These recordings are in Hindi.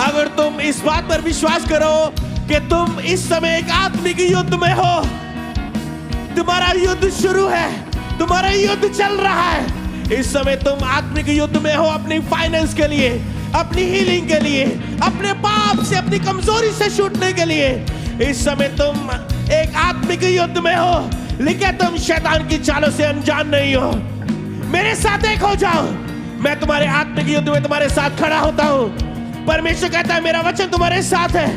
अगर तुम इस बात पर विश्वास करो कि तुम इस समय एक आत्मिक युद्ध में हो, तुम्हारा युद्ध शुरू है, तुम्हारा युद्ध चल रहा है। इस समय तुम आत्मिक युद्ध में हो, अपनी फाइनेंस के लिए, अपनी हीलिंग के लिए, अपने पाप से, अपनी कमजोरी से छूटने के लिए। इस समय तुम एक आत्मिक युद्ध में हो, लेकिन तुम शैतान की चालों से अनजान नहीं हो। मेरे साथ एक हो जाओ, मैं तुम्हारे आत्मिक युद्ध में तुम्हारे साथ खड़ा होता हूं। परमेश्वर कहता है मेरा वचन तुम्हारे साथ है।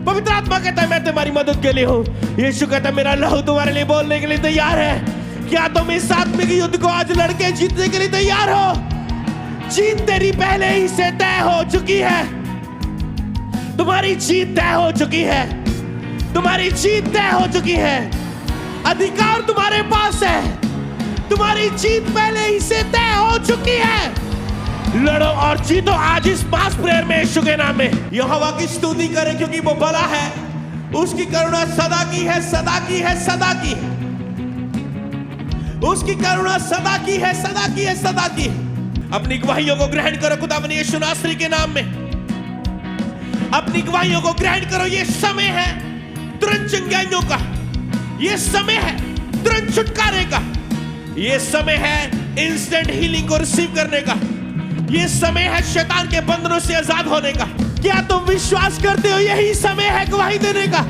पवित्र आत्मा कहता है मैं तुम्हारी मदद के लिए हूं। यीशु कहता है मेरा लहू तुम्हारे लिए बोलने के लिए तैयार है। क्या तुम इस आत्मिक युद्ध को आज लड़के जीतने के लिए तैयार हो? जीत तेरी पहले ही से तय हो चुकी है। तुम्हारी जीत तय हो चुकी है। तुम्हारी जीत तय हो चुकी है। अधिकार तुम्हारे पास है। तुम्हारी जीत पहले ही से तय हो चुकी है। लड़ो और जीतो आज इस मास प्रेयर में यीशु के नाम में। यहोवा की स्तुति करें क्योंकि वो भला है, उसकी करुणा सदा की है, सदा की है, सदा की है। उसकी करुणा सदा की है, सदा की है, सदा की है। अपनी गवाहियों को ग्रहण करो खुदावंद यीशु नासरी के नाम में। अपनी गवाहियों को ग्रहण करो। ये समय है तुरंत चंगाइयों का, ये समय है तुरंत छुटकारे का, ये समय है इंस्टेंट हीलिंग को रिसीव करने का, ये समय है शैतान के बंधनों से आजाद होने का। क्या तुम विश्वास करते हो यही समय है गवाही देने का?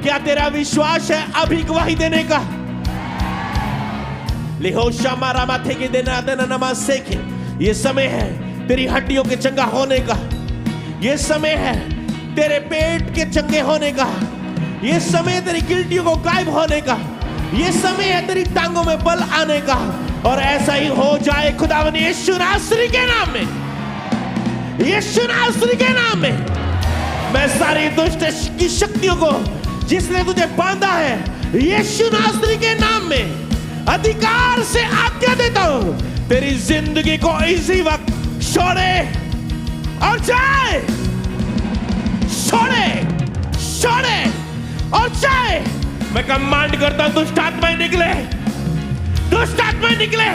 क्या तेरा विश्वास है अभी गवाही देने का? लिहोशा रामा थे के देना देना नमाज सेखे। ये समय है तेरी हड्डियों के चंगा होने का। ये समय है तेरे पेट के चंगे होने का। ये समय तेरी गिल्टियों को गायब होने का। ये समय है तेरी टांगों में बल आने का। और ऐसा ही हो जाए खुदावंद यीशु नासरी के नाम में। यीशु नासरी के नाम में मैं सारी दुष्ट की शक्तियों को जिसने तुझे बांधा है, यीशु नासरी के नाम में अधिकार से आज्ञा देता हूं, तेरी जिंदगी को इसी वक्त छोड़े और जाए, छोड़े, छोड़े और जाए। मैं कमांड करता हूं दुष्ट आत्माएं निकले, दुष्ट आत्माएं निकले,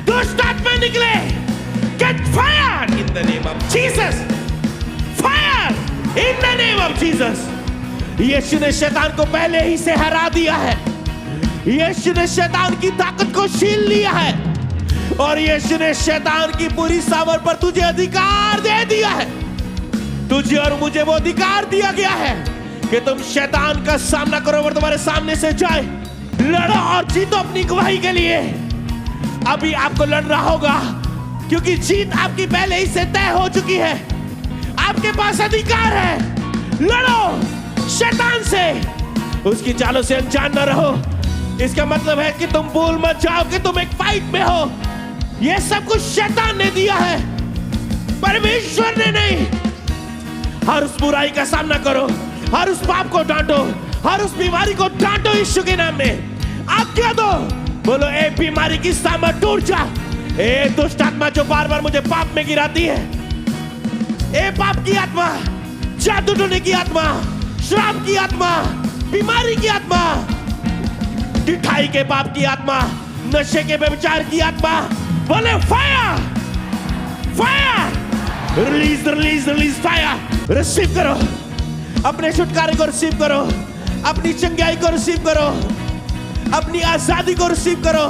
दुष्ट आत्माएं निकले। Get fired in the name of Jesus. Fire in the name of Jesus. यीशु ने शैतान को पहले ही से हरा दिया है। यीशु ने शैतान की ताकत को छीन लिया है और यीशु ने शैतान की पूरी सामर पर तुझे अधिकार दे दिया है। तुझे और मुझे वो अधिकार दिया गया है कि तुम शैतान का सामना करो और तुम्हारे सामने से जाए। लड़ो और जीतो अपनी गवाही के लिए। अभी आपको लड़ना होगा क्योंकि जीत आपकी पहले ही से तय हो चुकी है। आपके पास अधिकार है। लड़ो शैतान से, उसकी चालों से अनजान न रहो। इसका मतलब है कि तुम भूल मत जाओ कि तुम एक फाइट में हो। यह सब कुछ शैतान ने दिया है, परमेश्वर ने नहीं। हर उस बुराई का सामना करो, हर उस पाप को डांटो, हर उस बीमारी को डांटो यीशु के नाम में। आज्ञा दो, बोलो ए बीमारी की सामर टूट जा। ए दुष्ट आत्मा जो बार बार मुझे पाप में गिराती है, ए पाप की आत्मा, जादू टोने की आत्मा, श्राप की आत्मा, बीमारी की आत्मा, ढिठाई के पाप की आत्मा, नशे के व्यभिचार की आत्मा, बोले fire, fire, release release release fire. Receive करो, अपने छुटकारे को रिसीव करो, अपनी चंगाई को रिसीव करो, अपनी आजादी को रिसीव करो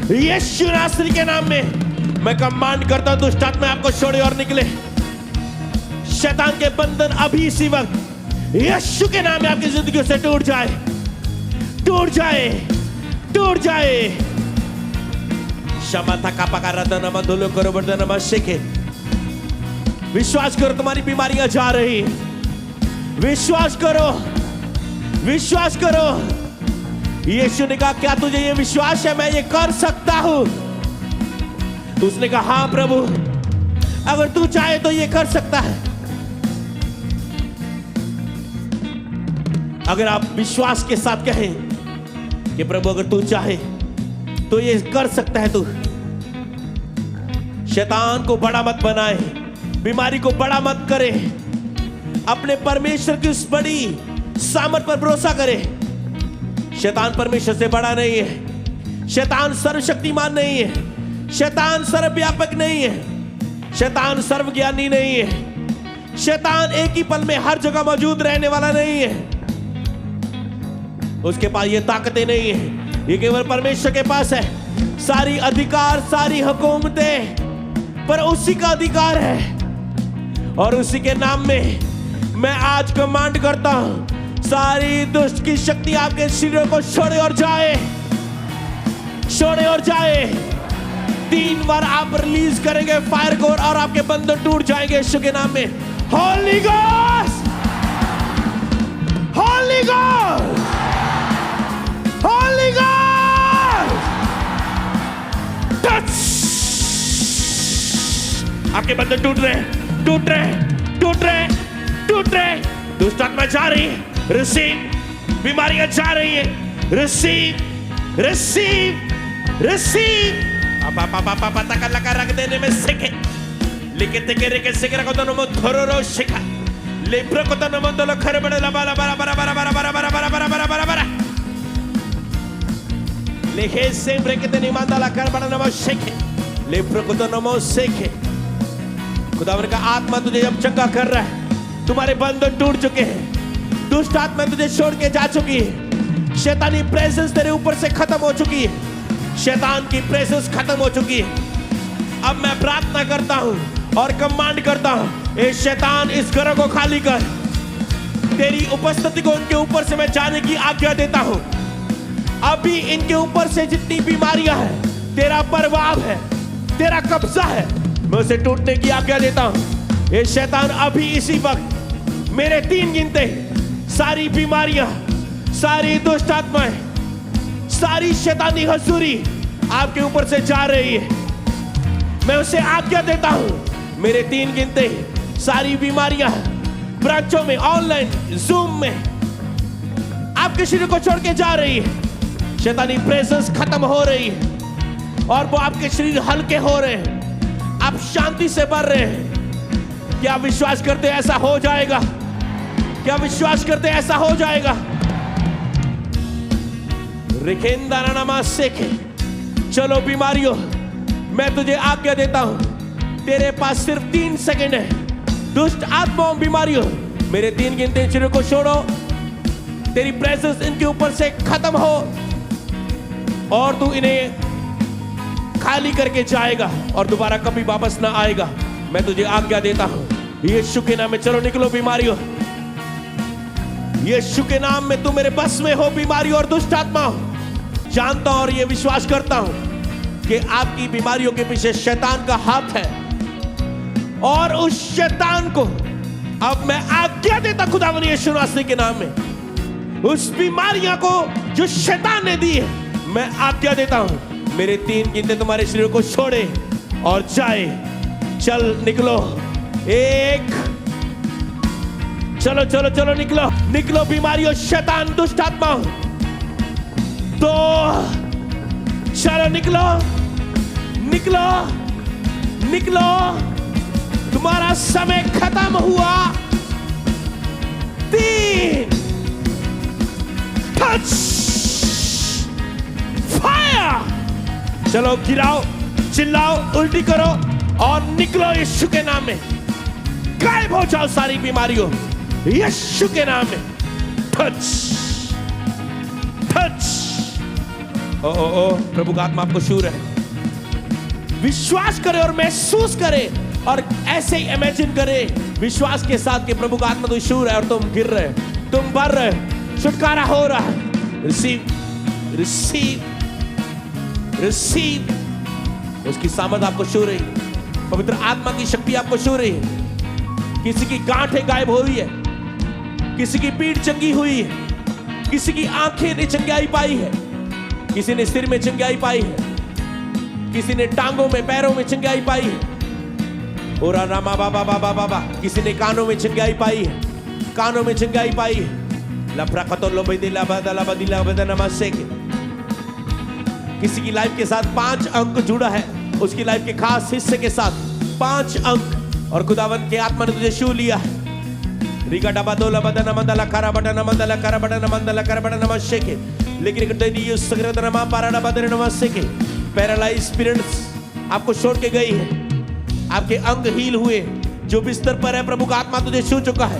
यीशु नासरी के नाम में। मैं कमांड करता हूं दुष्ट आत्मा आपको छोड़े और निकले। शैतान के बंधन अभी इसी वक्त यीशु के नाम में आपकी जिंदगी से टूट जाए, टूट जाए, टूट जाए। क्षमता का पकारा नमा धुलो करो बर्दनमा शेखे। विश्वास करो तुम्हारी बीमारियां जा रही। विश्वास करो, विश्वास करो। यीशु ने कहा क्या तुझे ये विश्वास है मैं ये कर सकता हूं? उसने कहा हां प्रभु, अगर तू चाहे तो ये कर सकता है। अगर आप विश्वास के साथ कहें कि प्रभु अगर तू चाहे तो ये कर सकता है, तू शैतान को बड़ा मत बनाए, बीमारी को बड़ा मत करे, अपने परमेश्वर की उस बड़ी सामर्थ पर भरोसा करे। शैतान परमेश्वर से बड़ा नहीं है। शैतान सर्वशक्तिमान नहीं है। शैतान सर्वव्यापक नहीं है। शैतान सर्वज्ञानी नहीं है। शैतान एक ही पल में हर जगह मौजूद रहने वाला नहीं है। उसके पास ये ताकतें नहीं है, ये केवल परमेश्वर के पास है। सारी अधिकार, सारी हुकूमतें पर उसी का अधिकार है। और उसी के नाम में मैं आज कमांड करता हूं, सारी दुष्ट की शक्ति आपके शरीर को छोड़े और जाए, छोड़े और जाए। 3 बार आप रिलीज करेंगे फायर को और आपके बंधन टूट जाएंगे यीशु के नाम में। Holi ghost, Holi ghost, Holi ghost, touch. आपके बंधन टूट रहे, टूट रहे, टूट रहे, टूट रहे। दुष्ट आत्मा जा रही है, रिसीव। बीमारियां जा रही है, रिसीव, रिसीव, रिसीव। पता लगा रख देने में सीखे। लिखते के रेके सीखे रखो तो नमो थोरो शिखा। लेप्रो को तो नमो दोलो खरे बड़े लबा लबा लबा लबा लबा लबा लबा लबा लबा लबा लबा। लेखे से ब्रेक ते निमांदा ला कर बड़ा नमो शिखे। लेप्रो को तो नमो सीखे। खुदावन का आत्मा तुझे जब चंगा कर रहा है, तुम्हारे बंधन टूट चुके हैं, दुष्ट आत्मा तुझे छोड़ के जा चुकी है, शैतानी प्रेजेंस तेरे ऊपर से खत्म हो चुकी है, शैतान की प्रेजेंस खत्म हो चुकी है। अब मैं प्रार्थना करता हूं और कमांड करता हूं, ए शैतान इस घर को खाली कर। तेरी उपस्थिति को इनके ऊपर से मैं जाने की आज्ञा देता हूं। अभी इनके ऊपर से जितनी बीमारियां हैं, तेरा प्रभाव है, तेरा कब्जा है, मैं उसे टूटने की आज्ञा देता हूं। ये शैतान अभी इसी वक्त मेरे 3 गिनते सारी बीमारियां, सारी दुष्ट आत्माएं, सारी शैतानी हजूरी आपके ऊपर से जा रही है। मैं उसे आज्ञा देता हूं, मेरे 3 गिनते सारी बीमारियां ब्रांचों में, ऑनलाइन, जूम में आपके शरीर को छोड़ के जा रही है। शैतानी प्रेजेंस खत्म हो रही है और वो आपके शरीर हल्के हो रहे हैं, आप शांति से भर रहे हैं। क्या विश्वास करते ऐसा हो जाएगा? क्या विश्वास करते ऐसा हो जाएगा? चलो बीमारियों, मैं तुझे आज्ञा देता हूं, तेरे पास सिर्फ 3 सेकंड है। दुष्ट आत्माओं, बीमारियों, मेरे 3 गिनते शरीर को छोड़ो। तेरी प्रेजेंस इनके ऊपर से खत्म हो और तू इन्हें खाली करके जाएगा और दोबारा कभी वापस ना आएगा। मैं तुझे आज्ञा देता हूं यीशु के नाम में। चलो निकलो बीमारियों, यीशु के नाम में तू मेरे बस में हो। बीमारियों और दुष्ट आत्मा, जानता हूं और ये विश्वास करता हूं कि आपकी बीमारियों के पीछे शैतान का हाथ है और उस शैतान को अब मैं आज्ञा देता खुदावन यीशु मसीह के नाम में, उस बीमारियां को जो शैतान ने दी है, मैं आज्ञा देता हूं, मेरे 3 गिनते तुम्हारे शरीर को छोड़े और जाए। चल निकलो, 1, चलो चलो चलो निकलो, निकलो बीमारियों, शैतान, दुष्ट आत्मा। 2, चलो निकलो, निकलो, निकलो, तुम्हारा समय खत्म हुआ। 3, टच, फायर। चलो गिराओ, चिल्लाओ, उल्टी करो और निकलो यीशु के नाम में। गायब हो जाओ सारी बीमारियों यीशु के नाम में। Touch, touch. ओ प्रभु का आत्मा आपको छू रहा है। विश्वास करे और महसूस करे और ऐसे ही इमेजिन करे विश्वास के साथ कि प्रभु का आत्मा तो छू रहा है और तुम गिर रहे, तुम बढ़ रहे, छुटकारा हो रहा है। Receive, receive, receive. उसकी सामर्थ आपको छू रही, पवित्र आत्मा की शक्ति आपको छू रही है। किसी की गांठें गायब हुई है, किसी की पीठ चंगी हुई है, किसी की आंखें ने चंगाई पाई है, किसी ने सिर में चंगाई पाई है, किसी ने टांगों में, पैरों में चंगाई पाई है। ओरा रामा बाबा बाबा बाबा, किसी ने कानों में चंगाई पाई है, कानों में चंगाई पाई है। लफरा खतो लो बदिला बदला बदिला बदनमा से किसी की लाइफ के साथ 5 अंक जुड़ा है, उसकी लाइफ के खास हिस्से के साथ 5 अंक, और खुदावन के आत्मा ने तुझे छू लिया है। रिका डबा दोला बदना मंदला करा बटना मंदला करा बटना मंदला करा बटना नमस्ते के, लेकिन कटनी ये सगरत नमा पाराडा बदरे नमस्ते के। पैरालाइज स्पिरिट्स आपको छोड़ के गई है, आपके अंग हील हुए, जो बिस्तर पर है, प्रभु का आत्मा तुझे छू चुका है।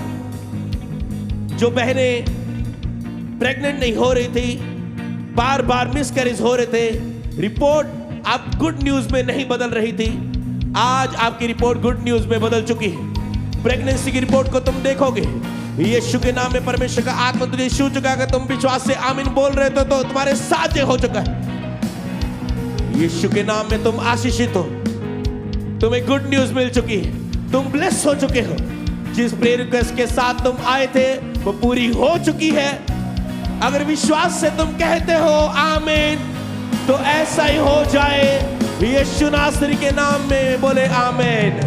जो बहनें प्रेग्नेंट नहीं हो रही थी, बार बार मिसकैरेज हो रहे थे, रिपोर्ट आप गुड न्यूज में नहीं बदल रही थी, आज आपकी रिपोर्ट गुड न्यूज में बदल चुकी है। प्रेगनेंसी की रिपोर्ट को तुम देखोगे। यीशु के नाम में परमेश्वर का आत्मा तुझे छू चुका है। अगर तुम विश्वास से आमीन बोल रहे हो तो तुम्हारे साथ ये हो चुका है। यीशु के नाम में तुम आशीषित हो, तुम्हें गुड न्यूज मिल चुकी है, तुम ब्लेस हो चुके हो। जिस प्रेयर रिक्वेस्ट के साथ तुम आए थे वो पूरी हो चुकी है। अगर विश्वास से तुम कहते हो आमीन, तो ऐसा ही हो जाए। यीशु नासरी के नाम में बोले आमीन।